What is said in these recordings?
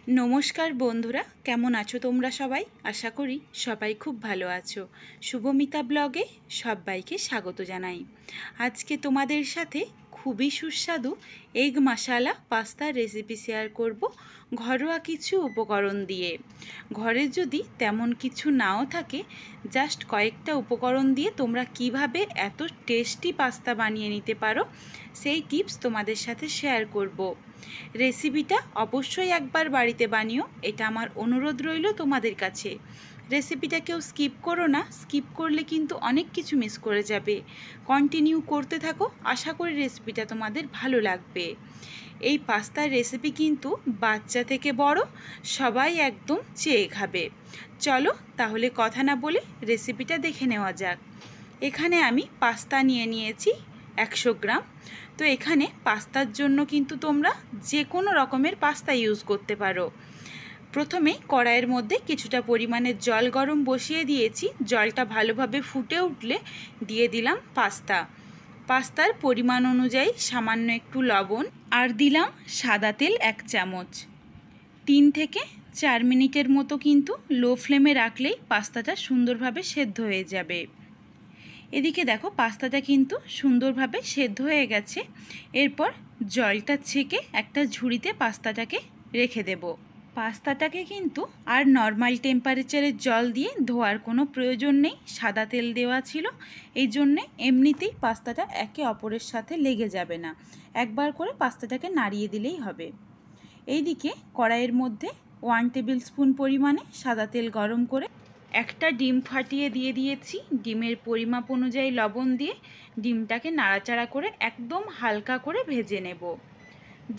नमस्कार बंधुरा केमन आछो तोमरा सबाई आशा करी सबाई खूब भालो आछो। शुभमिता ब्लगे सबाइके स्वागत जानाई। आज के तोमादेर साथे खूबई सुस्वादु एग मशाला पास्ता रेसिपि शेयर करब घरोया किछु उपकरण दिए। घरे जदि तेमन किछु नाओ थाके जास्ट कयेकटा उपकरण दिए तोमरा किभाबे एत टेस्टी पास्ता बानिये निते पारो सेई टिप्स तोमादेर साथे शेयर करब। रेसिपिटा अवश्यई एकबार बाड़ीते बानियो, एटा आमार अनुरोध रइलो तोमादेर काछे। रेसिपिटा केउ स्किप करो ना, स्किप करले किन्तु अनेक किछु मिस करे जाबे। कन्टिन्यू करते थाको, आशा करी रेसिपिटा तोमादेर भालो लागबे। এই পাস্তার রেসিপি কিন্তু বাচ্চা থেকে বড় সবাই একদম চেয়ে খাবে। চলো তাহলে কথা না বলে রেসিপিটা দেখে নেওয়া যাক। এখানে আমি পাস্তা নিয়ে নিয়েছি 100 গ্রাম। তো এখানে পাস্তার জন্য কিন্তু তোমরা যে কোনো রকমের পাস্তা ইউজ করতে পারো। প্রথমে কড়াইয়ের মধ্যে কিছুটা পরিমাণে জল গরম বসিয়ে দিয়েছি। জলটা ভালোভাবে ফুটে উঠলে দিয়ে দিলাম পাস্তা। পাস্তার পরিমাণ অনুযায়ী সামান্য একটু লবণ আর দিলাম সাদা তেল 1 চামচ। 3 থেকে 4 মিনিটের মতো কিন্তু লো ফ্লেমে রাখলেই পাস্তাটা সুন্দরভাবে সেদ্ধ হয়ে যাবে। এদিকে দেখো পাস্তাটা কিন্তু সুন্দরভাবে সেদ্ধ হয়ে গেছে। এরপর জলটা ছেঁকে একটা ঝুড়িতে পাস্তাটাকে রেখে দেব। পাস্তাটাকে কিন্তু আর নর্মাল টেম্পারেচারের জল দিয়ে ধোয়ার কোনো প্রয়োজন নেই, সাদা তেল দেওয়া ছিল এই জন্যে এমনিতেই পাস্তাটা একে অপরের সাথে লেগে যাবে না। একবার করে পাস্তাটাকে নাড়িয়ে দিলেই হবে। এইদিকে কড়াইয়ের মধ্যে 1 টেবিল স্পুন পরিমাণে সাদা তেল গরম করে একটা ডিম ফাটিয়ে দিয়ে দিয়েছি। ডিমের পরিমাপ অনুযায়ী লবণ দিয়ে ডিমটাকে নাড়াচাড়া করে একদম হালকা করে ভেজে নেব।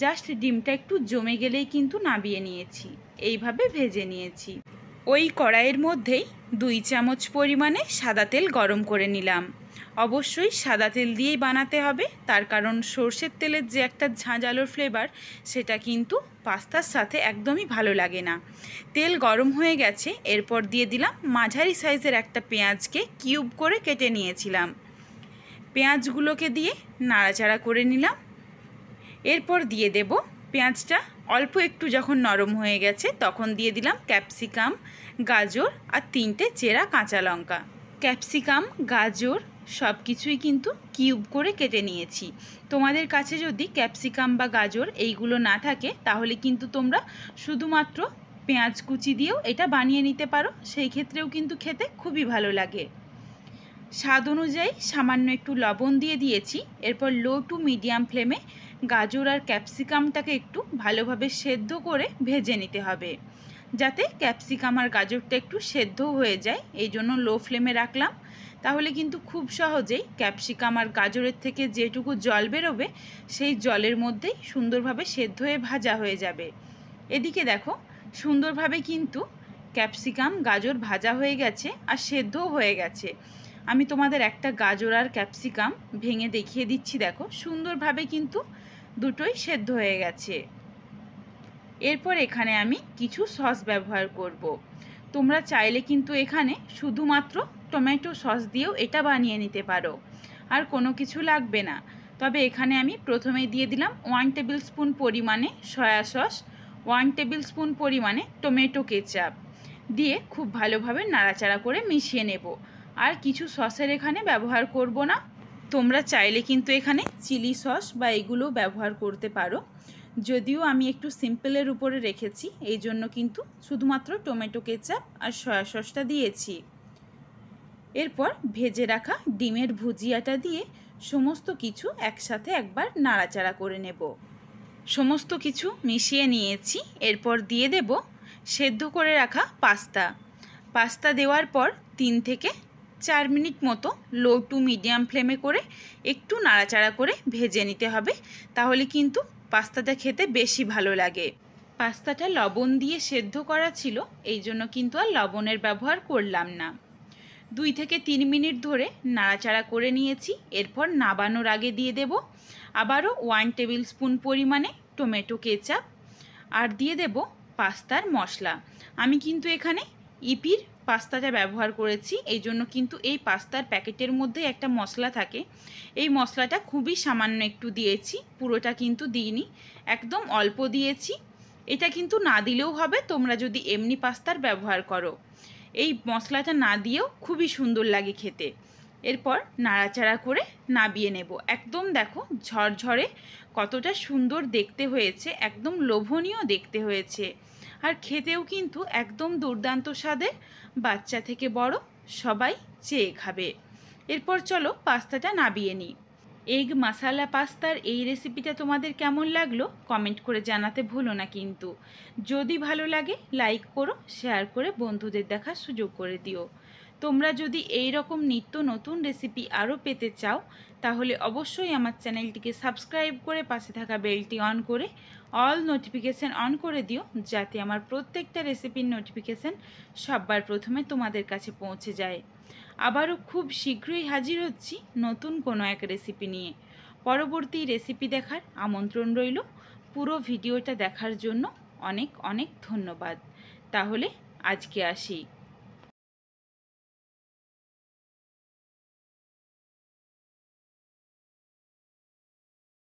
জাস্ট ডিমটা একটু জমে গেলেই কিন্তু নামিয়ে নিয়েছি, এইভাবে ভেজে নিয়েছি। ওই কড়াইয়ের মধ্যেই 2 চামচ পরিমাণে সাদা তেল গরম করে নিলাম। অবশ্যই সাদা তেল দিয়েই বানাতে হবে, তার কারণ সরষের তেলের যে একটা ঝাঁঝালো ফ্লেভার সেটা কিন্তু পাস্তার সাথে একদমই ভালো লাগে না। তেল গরম হয়ে গেছে, এরপর দিয়ে দিলাম মাঝারি সাইজের একটা পেঁয়াজকে কিউব করে কেটে নিয়েছিলাম। পেঁয়াজগুলোকে দিয়ে নাড়াচাড়া করে নিলাম। এরপর দিয়ে দেব পেঁয়াজটা অল্প একটু যখন নরম হয়ে গেছে তখন দিয়ে দিলাম ক্যাপসিকাম, গাজর আর 3টে চেরা কাঁচা লঙ্কা। ক্যাপসিকাম, গাজর সব কিছুই কিন্তু কিউব করে কেটে নিয়েছি। তোমাদের কাছে যদি ক্যাপসিকাম বা গাজর এইগুলো না থাকে তাহলে কিন্তু তোমরা শুধুমাত্র পেঁয়াজ কুচি দিয়েও এটা বানিয়ে নিতে পারো, সেই ক্ষেত্রেও কিন্তু খেতে খুবই ভালো লাগে। স্বাদ অনুযায়ী সামান্য একটু লবণ দিয়ে দিয়েছি। এরপর লো টু মিডিয়াম ফ্লেমে গাজর আর ক্যাপসিকামটাকে একটু ভালোভাবে সেদ্ধ করে ভেজে নিতে হবে, যাতে ক্যাপসিকাম আর গাজরটা একটু সেদ্ধ হয়ে যায়, এই জন্য লো ফ্লেমে রাখলাম। তাহলে কিন্তু খুব সহজেই ক্যাপসিকাম আর গাজরের থেকে যেটুকু জল বেরোবে সেই জলের মধ্যেই সুন্দরভাবে সেদ্ধ হয়ে ভাজা হয়ে যাবে। এদিকে দেখো সুন্দরভাবে কিন্তু ক্যাপসিকাম গাজর ভাজা হয়ে গেছে আর সেদ্ধও হয়ে গেছে। আমি তোমাদের একটা গাজর আর ক্যাপসিকাম ভেঙে দেখিয়ে দিচ্ছি। দেখো সুন্দরভাবে কিন্তু দুটোই সেদ্ধ হয়ে গেছে। এরপর এখানে আমি কিছু সস ব্যবহার করব। তোমরা চাইলে কিন্তু এখানে শুধুমাত্র টমেটো সস দিয়েও এটা বানিয়ে নিতে পারো, আর কোনো কিছু লাগবে না। তবে এখানে আমি প্রথমে দিয়ে দিলাম 1 টেবিল স্পুন পরিমাণে সয়া সস, 1 টেবিল স্পুন পরিমাণে টমেটো কেচাপ দিয়ে খুব ভালোভাবে নাড়াচাড়া করে মিশিয়ে নেব। আর কিছু সসের এখানে ব্যবহার করব না। তোমরা চাইলে কিন্তু এখানে চিলি সস বা এগুলো ব্যবহার করতে পারো, যদিও আমি একটু সিম্পলের উপরে রেখেছি এই জন্য কিন্তু শুধুমাত্র টমেটো কেচাপ আর সয়া সসটা দিয়েছি। এরপর ভেজে রাখা ডিমের ভুজিয়াটা দিয়ে সমস্ত কিছু একসাথে একবার নাড়াচাড়া করে নেব। সমস্ত কিছু মিশিয়ে নিয়েছি। এরপর দিয়ে দেব সেদ্ধ করে রাখা পাস্তা। পাস্তা দেওয়ার পর 3 থেকে 4 মিনিট মতো লো টু মিডিয়াম ফ্লেমে করে একটু নাড়াচাড়া করে ভেজে নিতে হবে, তাহলে কিন্তু পাস্তাটা খেতে বেশি ভালো লাগে। পাস্তাটা লবণ দিয়ে সেদ্ধ করা ছিল, এই জন্য কিন্তু আর লবণের ব্যবহার করলাম না। 2 থেকে 3 মিনিট ধরে নাড়াচাড়া করে নিয়েছি। এরপর নাবানোর আগে দিয়ে দেব আবারও 1 টেবিল স্পুন পরিমাণে টমেটো কেচাপ আর দিয়ে দেব পাস্তার মশলা। আমি কিন্তু এখানে ইপির পাস্তাটা ব্যবহার করেছি, এই জন্য কিন্তু এই পাস্তার প্যাকেটের মধ্যে একটা মশলা থাকে, এই মশলাটা খুবই সামান্য একটু দিয়েছি, পুরোটা কিন্তু দিইনি, একদম অল্প দিয়েছি। এটা কিন্তু না দিলেও হবে, তোমরা যদি এমনি পাস্তার ব্যবহার করো। এই মশলাটা না দিয়েও খুবই সুন্দর লাগে খেতে। এরপর নাড়াচাড়া করে নাবিয়ে নেব। একদম দেখো ঝরঝরে কতটা সুন্দর দেখতে হয়েছে, একদম লোভনীয় দেখতে হয়েছে, আর খেতেও কিন্তু একদম দুর্দান্ত স্বাদের। বাচ্চা থেকে বড় সবাই চেয়ে খাবে। এরপর চলো পাস্তাটা নাবিয়ে নিই। এগ মশালা পাস্তার এই রেসিপিটা তোমাদের কেমন লাগলো কমেন্ট করে জানাতে ভুলো না কিন্তু। যদি ভালো লাগে লাইক করো, শেয়ার করে বন্ধুদের দেখার সুযোগ করে দিও। তোমরা যদি এই রকম নিত্য নতুন রেসিপি আরও পেতে চাও তাহলে অবশ্যই আমার চ্যানেলটিকে সাবস্ক্রাইব করে পাশে থাকা বেলটি অন করে অল নোটিফিকেশান অন করে দিও, যাতে আমার প্রত্যেকটা রেসিপির নোটিফিকেশান সবার প্রথমে তোমাদের কাছে পৌঁছে যায়। আবারও খুব শীঘ্রই হাজির হচ্ছি নতুন কোনো এক রেসিপি নিয়ে। পরবর্তী রেসিপি দেখার আমন্ত্রণ রইল। পুরো ভিডিওটা দেখার জন্য অনেক অনেক ধন্যবাদ। তাহলে আজকে আসি।